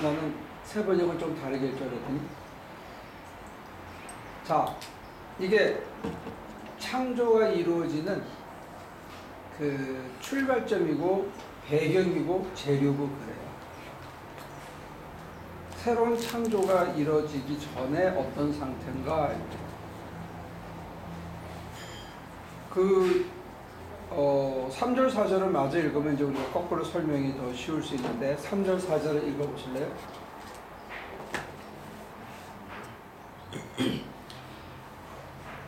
나는 세 번역은 좀 다르게 할 줄 알았더니. 자, 이게 창조가 이루어지는 그 출발점이고 배경이고 재료고 그래요. 새로운 창조가 이루어지기 전에 어떤 상태인가. 그 3절 4절을 마저 읽으면 이제 우리가 거꾸로 설명이 더 쉬울 수 있는데 3절 4절을 읽어보실래요?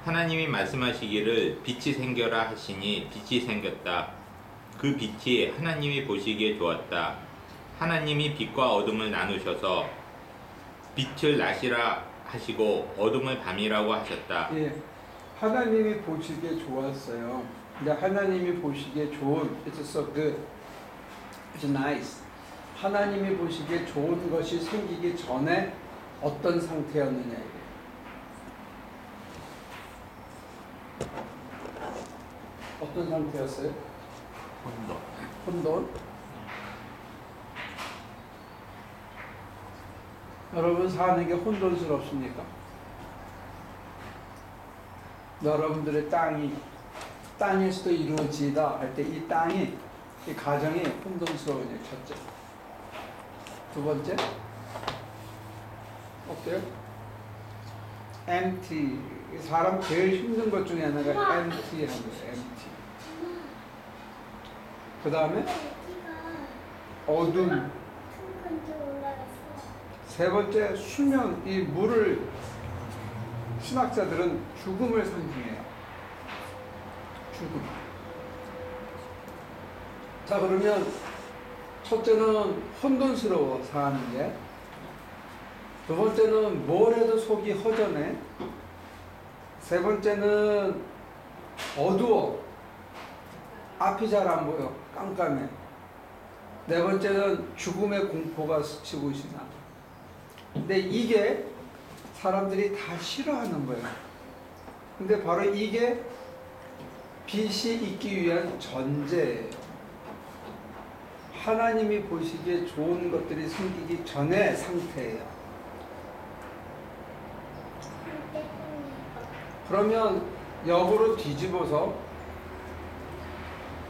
하나님이 말씀하시기를 빛이 생겨라 하시니 빛이 생겼다. 그 빛이 하나님이 보시기에 좋았다. 하나님이 빛과 어둠을 나누셔서 빛을 낮이라 하시고 어둠을 밤이라고 하셨다. 예, 하나님이 보시기에 좋았어요. 근데 하나님이 보시기에 좋은, it's so good, it's nice. 하나님이 보시기에 좋은 것이 생기기 전에 어떤 상태였느냐 이게. 어떤 상태였어요? 혼돈. 여러분 사는 게 혼돈스럽습니까? 여러분들의 땅에서도 이루어지다 할 때 이 땅이, 이 가정이 혼돈스러워요. 첫째. 두 번째, 어때요? empty. 사람 제일 힘든 것 중에 하나가 empty라는 거예요. empty. 그 다음에 어둠. 세 번째, 수면. 이 물을 신학자들은 죽음을 상징해요. 죽음. 자, 그러면 첫째는 혼돈스러워 사는 게. 두 번째는 뭘 해도 속이 허전해. 세 번째는 어두워. 앞이 잘 안 보여. 깜깜해. 네 번째는 죽음의 공포가 스치고 지나. 근데 이게 사람들이 다 싫어하는 거예요. 근데 바로 이게 빛이 있기 위한 전제예요. 하나님이 보시기에 좋은 것들이 생기기 전의 상태예요. 그러면 역으로 뒤집어서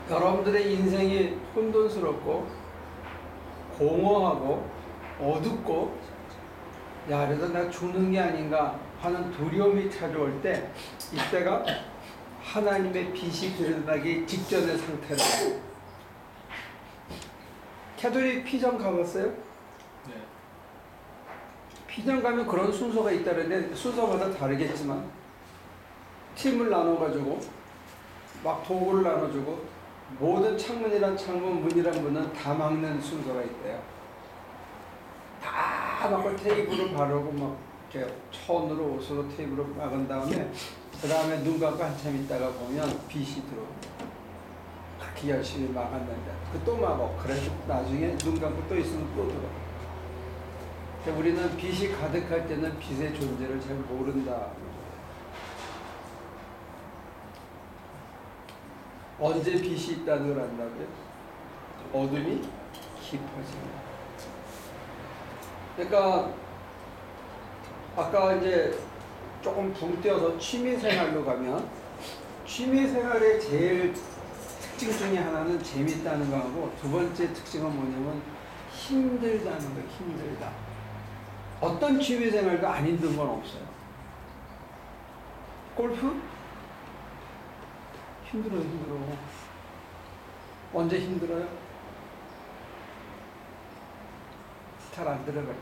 여러분들의 인생이 혼돈스럽고 공허하고 어둡고 야, 그래도 나 죽는 게 아닌가 하는 두려움이 찾아올 때 이때가 하나님의 빛이 드러나기 직전의 상태다. 캐톨릭 피정 가봤어요? 네. 피정 가면 그런 순서가 있다는데 순서마다 다르겠지만 팀을 나눠가지고 막 도구를 나눠주고 모든 창문이란 창문, 문이란 문은 다 막는 순서가 있대요. 다 막고 테이블을 바르고 막 이렇게 천으로 옷으로 테이블을 막은 다음에 그 다음에 눈 감고 한참 있다가 보면 빛이 들어옵니다. 그렇게 열심히 막았는데 또 막어. 그래서 나중에 눈 감고 또 있으면 또 들어. 우리는 빛이 가득할 때는 빛의 존재를 잘 모른다. 언제 빛이 있다는 걸 안다고요? 어둠이 깊어집니다. 그러니까 아까 이제 조금 붕 띄어서 취미생활로 가면 취미생활의 제일 특징 중에 하나는 재밌다는 거하고 두 번째 특징은 뭐냐면 힘들다는 거예요. 힘들다. 어떤 취미생활도 안 힘든 건 없어요. 골프? 힘들어요. 힘들어. 언제 힘들어요? 잘 안 들어가요.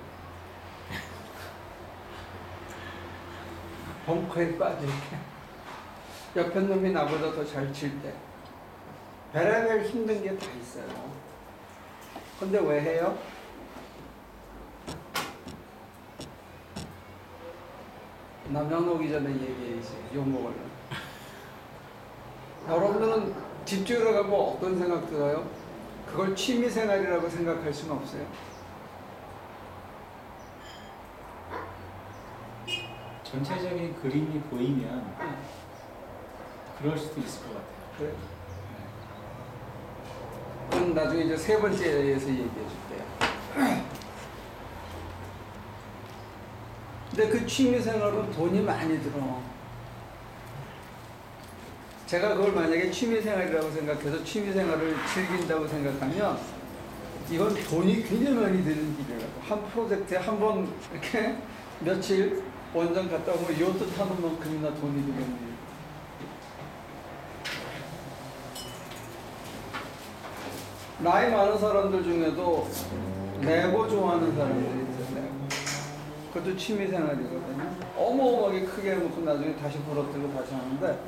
벙커에 빠질 때 옆에 놈이 나보다 더 잘 칠 때 별의별 힘든 게 다 있어요. 근데 왜 해요? 남편 오기 전에 얘기해야지. 욕먹으려면. 여러분들은 집주러 가면 어떤 생각 들어요? 그걸 취미생활이라고 생각할 수는 없어요. 전체적인 그림이 보이면 그럴 수도 있을 것 같아요. 그래. 그럼 나중에 이제 세 번째에 대해서 얘기해 줄게요. 근데 그 취미생활은 돈이 많이 들어. 제가 그걸 만약에 취미생활이라고 생각해서 취미생활을 즐긴다고 생각하면 이건 돈이 굉장히 많이 드는 일이라고. 한 프로젝트에 한 번 이렇게 며칠 원정 갔다 오면 요트 타는 만큼이나 돈이 드는 일. 나이 많은 사람들 중에도 레고 좋아하는 사람들이 있어요. 레고. 그것도 취미생활이거든요. 어마어마하게 크게 해놓고 나중에 다시 부러뜨리고 다시 하는데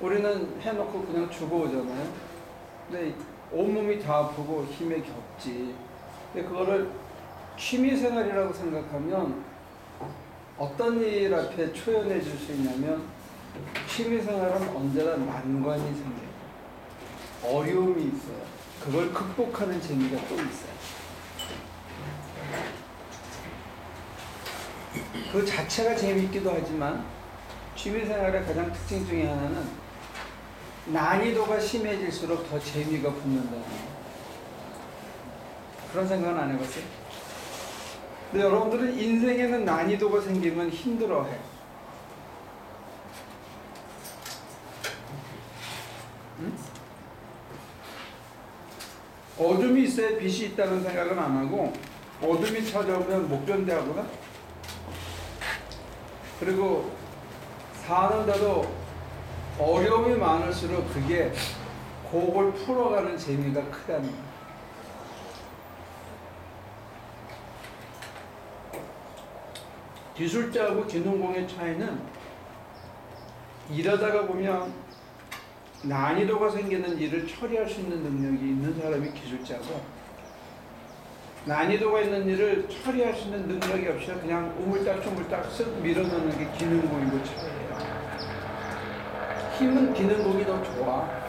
우리는 해놓고 그냥 주고 오잖아요. 근데 온몸이 다 아프고 힘에 겹지. 근데 그거를 취미생활이라고 생각하면 어떤 일 앞에 초연해 줄 수 있냐면 취미생활은 언제나 난관이 생겨요. 어려움이 있어요. 그걸 극복하는 재미가 또 있어요. 그 자체가 재미있기도 하지만 취미생활의 가장 특징 중에 하나는 난이도가 심해질수록 더 재미가 붙는다는 거예요. 그런 생각은 안 해봤어요? 근데 여러분들은 인생에는 난이도가 생기면 힘들어해. 응? 어둠이 있어야 빛이 있다는 생각은 안 하고 어둠이 찾아오면 목전대하구나. 그리고 사는데도 어려움이 많을수록 그게 그걸 풀어가는 재미가 크다는 거예요. 기술자하고 기능공의 차이는 일하다가 보면 난이도가 생기는 일을 처리할 수 있는 능력이 있는 사람이 기술자고 난이도가 있는 일을 처리할 수 있는 능력이 없이 그냥 우물딱주물딱 쓱 밀어넣는 게 기능공이고 차이예요. 힘은 기능공이 더 좋아.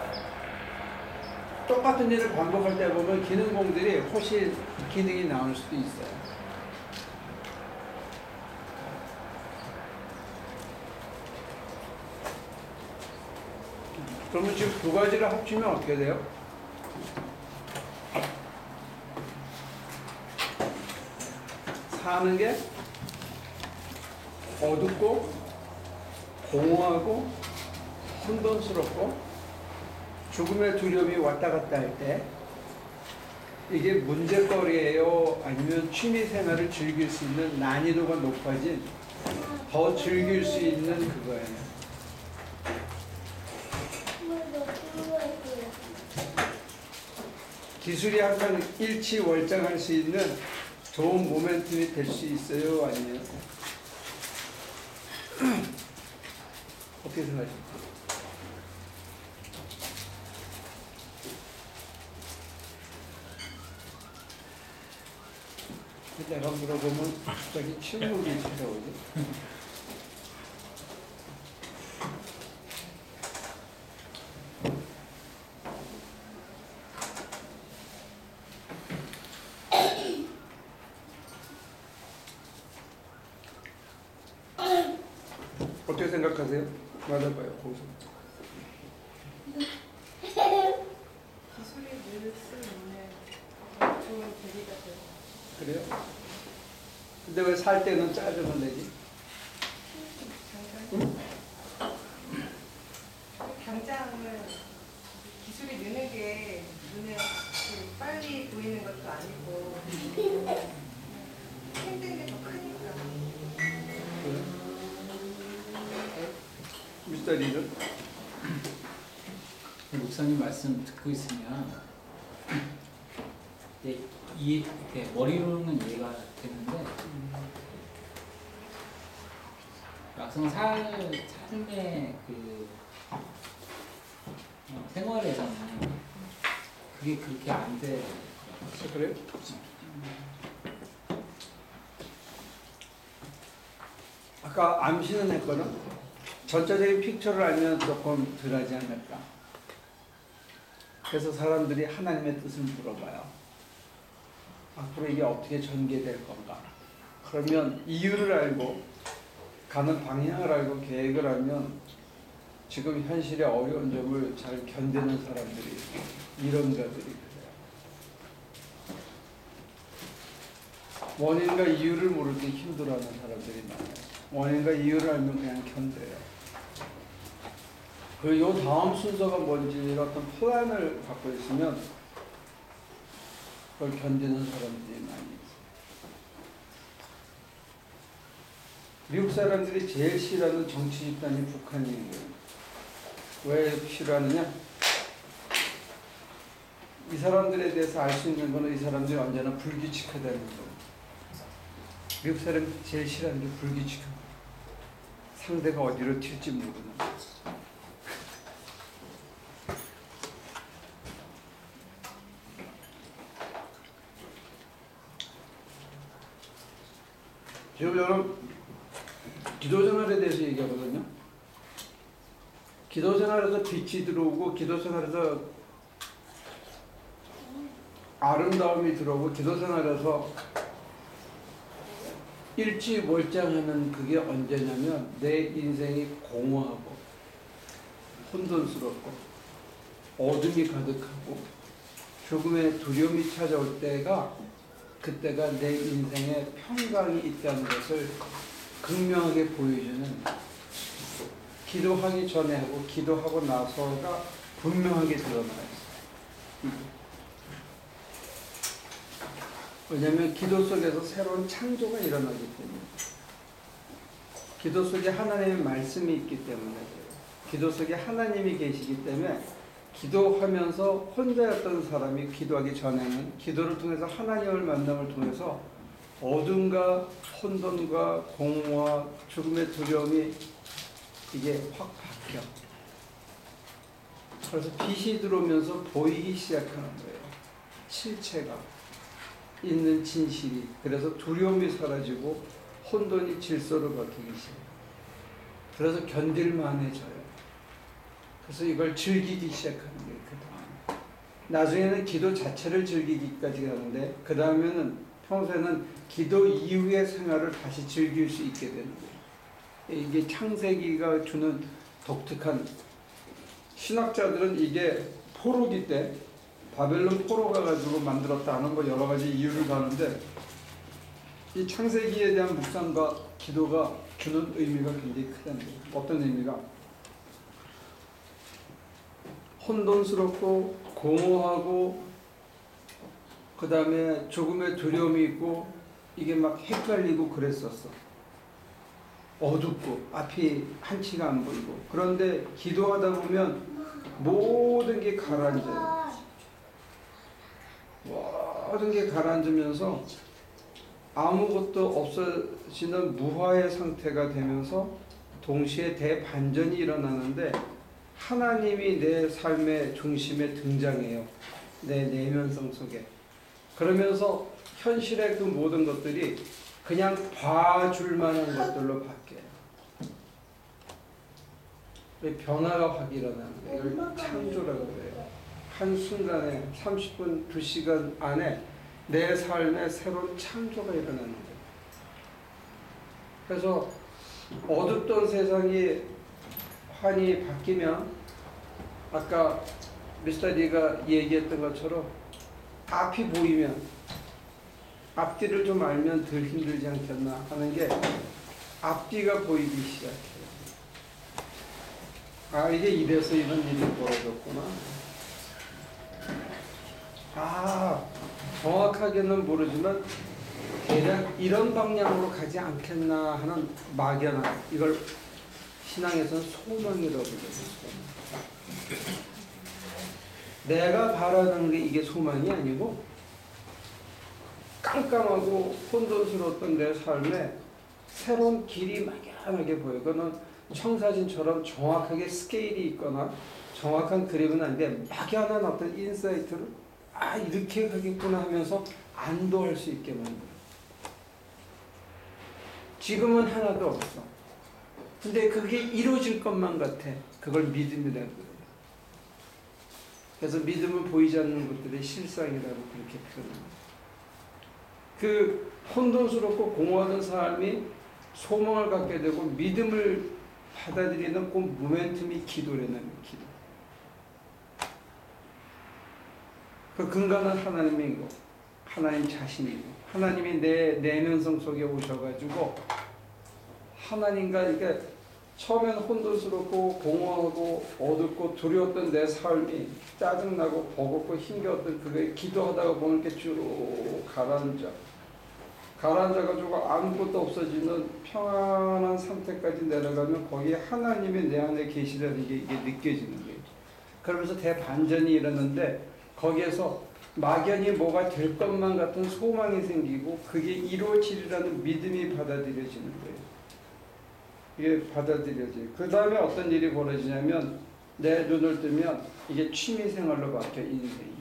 똑같은 일을 반복할 때 보면 기능공들이 훨씬 기능이 나올 수도 있어요. 그러면 지금 두 가지를 합치면 어떻게 돼요? 사는 게 어둡고 공허하고 혼돈스럽고 죽음의 두려움이 왔다 갔다 할 때 이게 문제거리예요? 아니면 취미생활을 즐길 수 있는 난이도가 높아진 더 즐길 수 있는 그거예요. 기술이 항상 일치월장할 수 있는 좋은 모멘텀이 될 수 있어요? 아니면 어떻게 생각하십니까? 내가 물어보면 갑자기 침묵이 찾아오지. 어떻게 생각하세요? 맞아봐요, 거기서. 기술이 늘수록 좋은 계기가 되고. 그래요? 근데 왜 살 때는 짜증을 내지? 응? 당장은 기술이 느는 게 눈에 빨리 보이는 것도 아니고 힘든 게 더 크니까. 그래? 미스터리는? 목사님 말씀 듣고 있으면 이렇게 머리로는 이해가 되는데 막상 삶의 그 생활에서는 그게 그렇게 안 돼. 그래요? 아까 암시는 했거든? 전체적인 픽처를 알면 조금 덜하지 않을까. 그래서 사람들이 하나님의 뜻을 물어봐요. 앞으로 이게 어떻게 전개될 건가. 그러면 이유를 알고 가는 방향을 알고 계획을 알면 지금 현실의 어려운 점을 잘 견디는 사람들이 이론가들이 그래요. 원인과 이유를 모를 때 힘들어하는 사람들이 많아요. 원인과 이유를 알면 그냥 견뎌요. 그리고 요 다음 순서가 뭔지 어떤 플랜을 갖고 있으면 그걸 견디는 사람들이 많이 있어요. 미국 사람들이 제일 싫어하는 정치 집단이 북한이에요. 왜 싫어하느냐? 이 사람들에 대해서 알 수 있는 거는 이 사람들이 언제나 불규칙하다는 거예요. 미국 사람이 제일 싫어하는 게 불규칙한 거예요. 상대가 어디로 튈지 모르는 거예요. 지금 여러분 기도생활에 대해서 얘기하거든요. 기도생활에서 빛이 들어오고 기도생활에서 아름다움이 들어오고 기도생활에서 일취월장하는 그게 언제냐면 내 인생이 공허하고 혼돈스럽고 어둠이 가득하고 죽음의 두려움이 찾아올 때가 그때가 내 인생에 평강이 있다는 것을 극명하게 보여주는 기도하기 전에 하고 기도하고 나서가 분명하게 드러나 있어요. 왜냐하면 기도 속에서 새로운 창조가 일어나기 때문에 기도 속에 하나님의 말씀이 있기 때문에 그래요. 기도 속에 하나님이 계시기 때문에 기도하면서 혼자였던 사람이 기도하기 전에는 기도를 통해서 하나님을 만남을 통해서 어둠과 혼돈과 공허와 죽음의 두려움이 이게 확 바뀌어. 그래서 빛이 들어오면서 보이기 시작하는 거예요. 실체가 있는 진실이. 그래서 두려움이 사라지고 혼돈이 질서로 바뀌기 시작해요. 그래서 견딜만해져요. 그래서 이걸 즐기기 시작하는 거예요. 그 다음 나중에는 기도 자체를 즐기기까지 가는데 그 다음에는 평소에는 기도 이후의 생활을 다시 즐길 수 있게 되는 거예요. 이게 창세기가 주는 독특한, 신학자들은 이게 포로기 때 바벨론 포로가 가지고 만들었다는 거 여러 가지 이유를 다는데 이 창세기에 대한 묵상과 기도가 주는 의미가 굉장히 크다는 거예요. 어떤 의미가? 혼돈스럽고 공허하고 그 다음에 조금의 두려움이 있고 이게 막 헷갈리고 그랬었어. 어둡고 앞이 한치가 안 보이고. 그런데 기도하다 보면 모든 게 가라앉아요. 모든 게 가라앉으면서 아무것도 없어지는 무화의 상태가 되면서 동시에 대반전이 일어나는데 하나님이 내 삶의 중심에 등장해요. 내 내면성 속에. 그러면서 현실의 그 모든 것들이 그냥 봐줄 만한 것들로 바뀌어요. 변화가 확 일어나는 거예요. 이걸 창조라고 그래요. 한순간에 30분, 2시간 안에 내 삶에 새로운 창조가 일어나는 거예요. 그래서 어둡던 세상이 환히 바뀌면 아까 미스터 리가 얘기했던 것처럼 앞이 보이면 앞뒤를 좀 알면 덜 힘들지 않겠나 하는 게 앞뒤가 보이기 시작해요. 아, 이게 이래서 이런 일이 벌어졌구나. 아, 정확하게는 모르지만 대략 이런 방향으로 가지 않겠나 하는 막연한, 이걸 신앙에서는 소망이라고 부르죠. 내가 바라는 게 이게 소망이 아니고 깜깜하고 혼돈스러웠던 내 삶에 새로운 길이 막연하게 보여. 그거는 청사진처럼 정확하게 스케일이 있거나 정확한 그림은 아닌데 막연한 어떤 인사이트를 아 이렇게 가겠구나 하면서 안도할 수 있게 만들어. 지금은 하나도 없어. 근데 그게 이루어질 것만 같아. 그걸 믿음이라고 그래요. 그래서 믿음은 보이지 않는 것들의 실상이라고 그렇게 표현합니다. 그 혼돈스럽고 공허하던 사람이 소망을 갖게 되고 믿음을 받아들이는 그 모멘텀이 기도라는 기도. 그 근간은 하나님이고 하나님 자신이고 하나님이 내 내면성 속에 오셔가지고 하나님과 이렇게 처음엔 혼돈스럽고 공허하고 어둡고 두려웠던 내 삶이 짜증나고 버겁고 힘겨웠던 그게 기도하다가 보면 이렇게 쭉 가라앉아가지고 아무것도 없어지는 평안한 상태까지 내려가면 거기에 하나님이 내 안에 계시다는 게 이게 느껴지는 거예요. 그러면서 대반전이 일어났는데 거기에서 막연히 뭐가 될 것만 같은 소망이 생기고 그게 이루어지리라는 믿음이 받아들여지는 거예요. 이게 받아들여져요. 그 다음에 어떤 일이 벌어지냐면 내 눈을 뜨면 이게 취미생활로 바뀌어 인생이.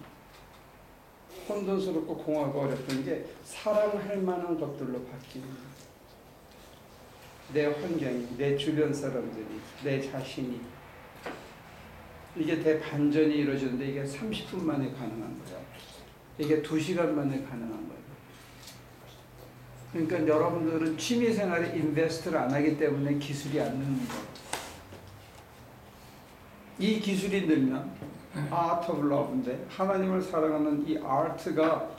혼돈스럽고 공허하고 어렵던 게 사랑할 만한 것들로 바뀌는 거예요. 내 환경이, 내 주변 사람들이, 내 자신이. 이게 대반전이 이루어지는데 이게 30분 만에 가능한 거예요. 이게 2시간 만에 가능한 거예요. 그러니까 여러분들은 취미생활에 인베스트를 안 하기 때문에 기술이 안 느는 거예요. 이 기술이 늘면 아트 오브 러브인데 하나님을 사랑하는 이 아트가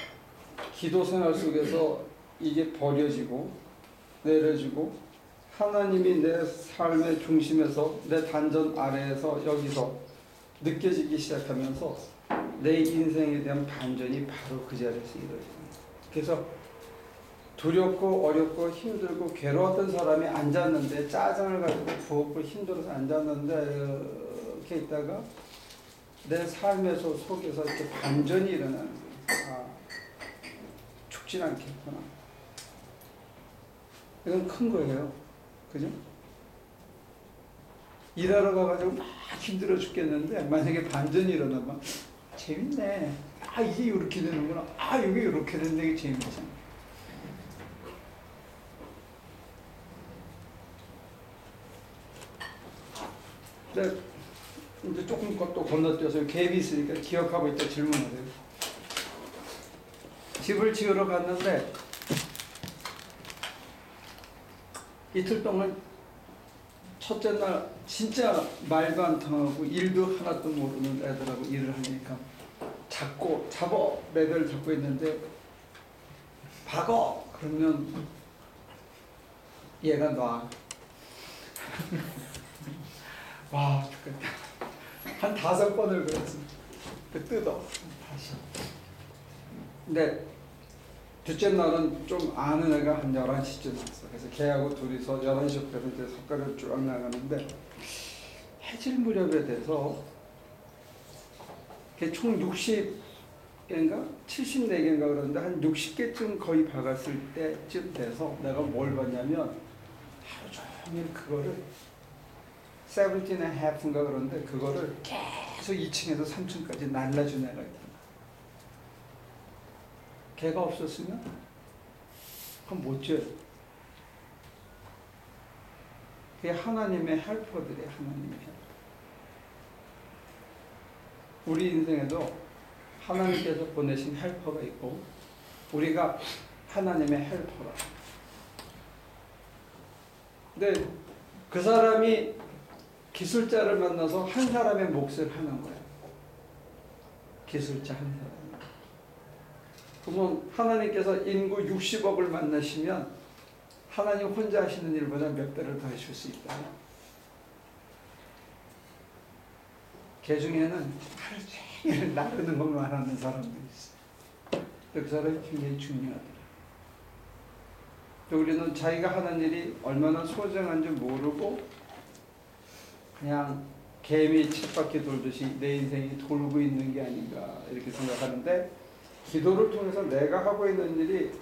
기도생활 속에서 이게 버려지고 내려지고 하나님이 내 삶의 중심에서 내 단전 아래에서 여기서 느껴지기 시작하면서 내 인생에 대한 반전이 바로 그 자리에서 이루어지는 거예요. 그래서 두렵고 어렵고 힘들고 괴로웠던 사람이 앉았는데 짜증을 가지고 부었고 힘들어서 앉았는데 이렇게 있다가 내 삶에서 속에서 이렇게 반전이 일어나는 거예요. 아, 죽진 않겠구나. 이건 큰 거예요. 그죠? 일하러 가가지고 막 힘들어 죽겠는데 만약에 반전이 일어나면 재밌네. 아, 이게 이렇게 되는구나. 아, 이게 이렇게 되는데 이게 재밌잖아. 근데 이제 조금 또 건너뛰어서 갭이 있으니까 기억하고 있다 질문하세요. 집을 지으러 갔는데 이틀 동안 첫째 날 진짜 말도 안 통하고 일도 하나도 모르는 애들하고 일을 하니까 잡어 매대를 잡고 있는데 박어 그러면 얘가 놔. 와 죽겠다. 한 5번을 그랬어. 뜯어 다시. 근데 둘째 날은 좀 아는 애가 한 11시쯤 왔어. 그래서 걔하고 둘이서 11시부터 이제 석가를 쭉 나가는데 해질 무렵에 돼서 걔 총 60개인가 74개인가 그러는데 한 60개쯤 거의 박았을 때쯤 돼서 내가 뭘 봤냐면 하루 종일 그거를 17.5인가 그런데 그거를 계속 2층에서 3층까지 날라준 애가 있다. 걔가 없었으면 그럼 못 지어요. 그게 하나님의 헬퍼들이에요. 하나님의 헬퍼. 우리 인생에도 하나님께서 보내신 헬퍼가 있고 우리가 하나님의 헬퍼라. 근데 그 사람이 기술자를 만나서 한 사람의 몫을 하는 거예요. 기술자 한 사람. 그러면 하나님께서 인구 60억을 만나시면 하나님 혼자 하시는 일보다 몇 배를 더 하실 수 있다. 개 중에는 하루 종일 나르는 것만 하는 사람도 있어요. 그 사람이 굉장히 중요하더라. 또 우리는 자기가 하는 일이 얼마나 소중한지 모르고 그냥 개미 쳇바퀴 돌듯이 내 인생이 돌고 있는 게 아닌가 이렇게 생각하는데 기도를 통해서 내가 하고 있는 일이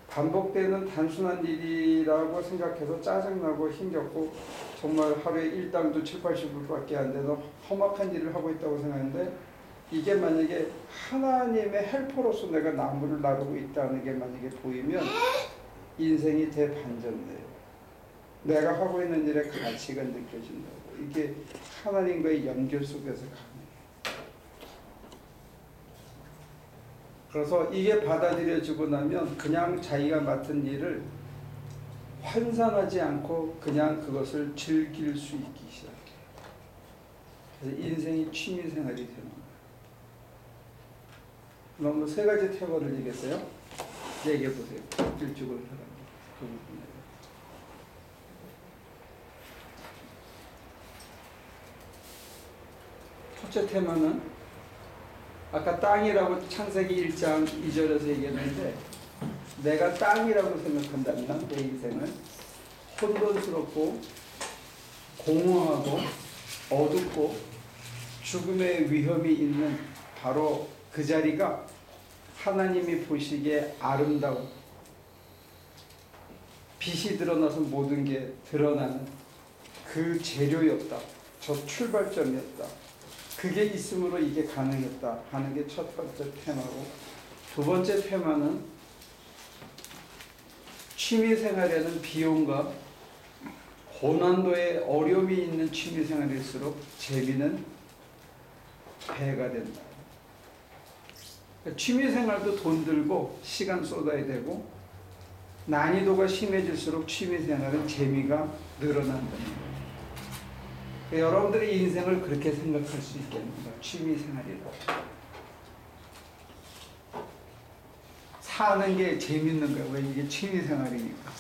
반복되는 단순한 일이라고 생각해서 짜증나고 힘겹고 정말 하루에 일당도 7, 80불밖에 안 되는 험악한 일을 하고 있다고 생각하는데 이게 만약에 하나님의 헬퍼로서 내가 나무를 나르고 있다는 게 만약에 보이면 인생이 대반전돼요. 내가 하고 있는 일의 가치가 느껴진다고. 이게 하나님과의 연결 속에서 가는 거예요. 그래서 이게 받아들여지고 나면 그냥 자기가 맡은 일을 환상하지 않고 그냥 그것을 즐길 수 있기 시작해요. 그래서 인생이 취미생활이 되는 거예요. 너무 3가지 태거를 얘기했어요. 얘기해 보세요. 일찍 온 사람. 그 부분에. 첫째 테마는 아까 땅이라고 창세기 1장 2절에서 얘기했는데 내가 땅이라고 생각한다면 내 인생을 혼돈스럽고 공허하고 어둡고 죽음의 위험이 있는 바로 그 자리가 하나님이 보시기에 아름다운 빛이 드러나서 모든 게 드러나는 그 재료였다. 저 출발점이었다. 그게 있으므로 이게 가능했다 하는 게 첫 번째 테마고, 두 번째 테마는 취미생활에는 비용과 고난도의 어려움이 있는 취미생활일수록 재미는 배가 된다. 취미생활도 돈 들고 시간 쏟아야 되고 난이도가 심해질수록 취미생활은 재미가 늘어난다. 여러분들의 인생을 그렇게 생각할 수 있겠는가? 취미생활이라. 사는 게 재밌는 거예요. 왜? 이게 취미생활이니까.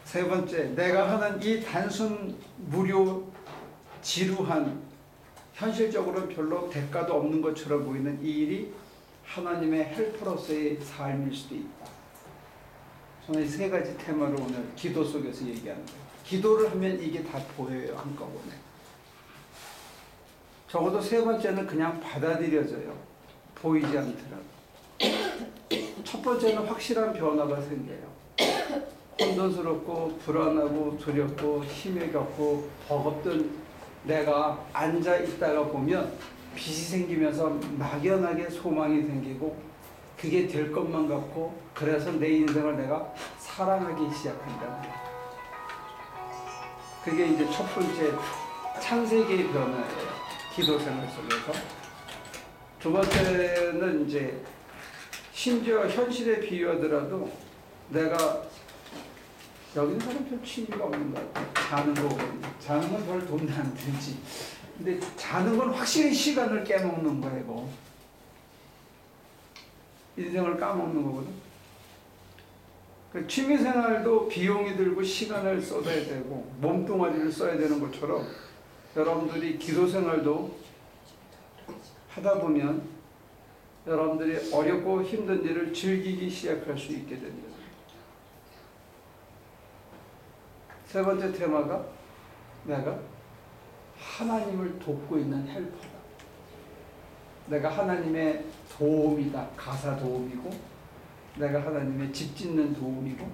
세 번째, 내가 하는 이 단순 무료 지루한 현실적으로 별로 대가도 없는 것처럼 보이는 이 일이 하나님의 헬퍼로서의 삶일 수도 있다. 저는 이 세 가지 테마로 오늘 기도 속에서 얘기하는 거예요. 기도를 하면 이게 다 보여요, 한꺼번에. 적어도 세 번째는 그냥 받아들여져요. 보이지 않더라도. 첫 번째는 확실한 변화가 생겨요. 혼돈스럽고 불안하고 두렵고 힘이 겹고 버겁던 내가 앉아 있다가 보면 빛이 생기면서 막연하게 소망이 생기고 그게 될 것만 같고, 그래서 내 인생을 내가 사랑하기 시작한다는 거예요. 그게 이제 첫 번째 창세기의 변화예요. 기도 생활 속에서. 두 번째는 이제 심지어 현실에 비유하더라도 내가 여기 있는 사람 별 취미가 없는 것 같아요. 자는 거거든요. 자는 건 별 돈도 안 들지. 근데 자는 건 확실히 시간을 깨먹는 거예요. 인생을 까먹는 거거든. 취미생활도 비용이 들고 시간을 쏟아야 되고 몸뚱아리를 써야 되는 것처럼 여러분들이 기도생활도 하다 보면 여러분들이 어렵고 힘든 일을 즐기기 시작할 수 있게 됩니다. 세 번째 테마가 내가 하나님을 돕고 있는 헬퍼다. 내가 하나님의 도움이다. 가사 도움이고, 내가 하나님의 집 짓는 도움이고,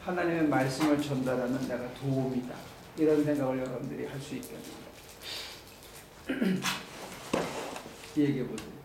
하나님의 말씀을 전달하는 내가 도움이다. 이런 생각을 여러분들이 할 수 있겠습니다. 얘기해 보세요.